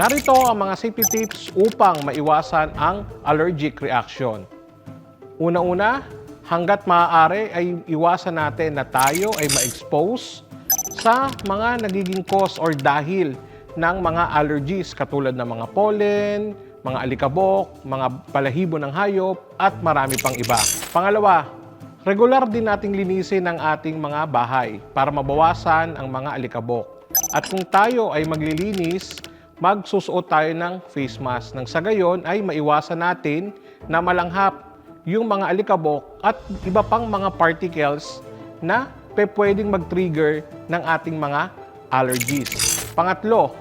Narito ang mga safety tips upang maiwasan ang allergic reaction. Una-una, hanggat maaari ay iwasan natin na tayo ay ma-expose sa mga nagiging cause or dahil ng mga allergies katulad ng mga pollen, mga alikabok, mga balahibo ng hayop at marami pang iba. Pangalawa, regular din nating linisin ang ating mga bahay para mabawasan ang mga alikabok. At kung tayo ay maglilinis, magsusuot tayo ng face mask. Nang sa gayon ay maiwasan natin na malanghap yung mga alikabok at iba pang mga particles na pwedeng mag-trigger ng ating mga allergies. Pangatlo,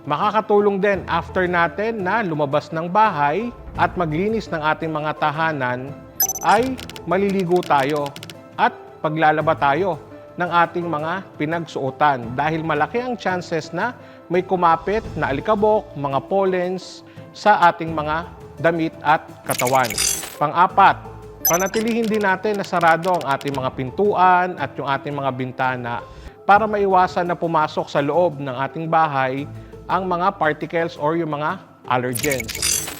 makakatulong din after natin na lumabas ng bahay at maglinis ng ating mga tahanan ay maliligo tayo at paglalaba tayo ng ating mga pinagsuotan dahil malaki ang chances na may kumapit na alikabok, mga pollens sa ating mga damit at katawan. Pang-apat, panatilihin din natin na sarado ang ating mga pintuan at yung ating mga bintana para maiwasan na pumasok sa loob ng ating bahay ang mga particles or yung mga allergens.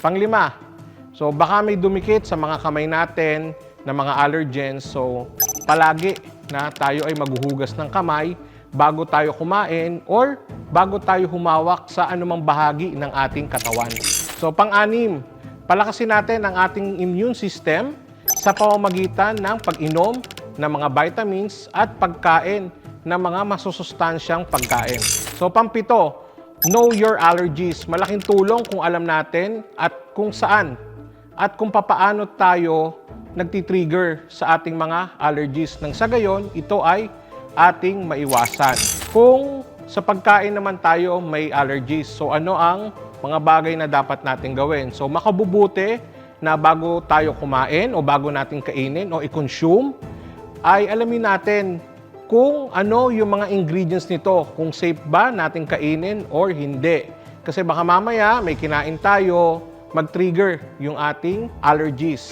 Panglima, so baka may dumikit sa mga kamay natin na mga allergens, so palagi na tayo ay maghuhugas ng kamay bago tayo kumain or bago tayo humawak sa anumang bahagi ng ating katawan. So pang-anim, palakasin natin ang ating immune system sa pamamagitan ng pag-inom ng mga vitamins at pagkain ng mga masusustansyang pagkain. So pang-pito, know your allergies. Malaking tulong kung alam natin at kung saan at kung papaano tayo nagtitrigger sa ating mga allergies. Nang sa gayon, ito ay ating maiwasan. Kung sa pagkain naman tayo may allergies, so ano ang mga bagay na dapat natin gawin? So makabubuti na bago tayo kumain o bago natin kainin o i-consume, ay alamin natin kung ano yung mga ingredients nito, kung safe ba natin kainin or hindi. Kasi baka mamaya may kinain tayo, mag-trigger yung ating allergies.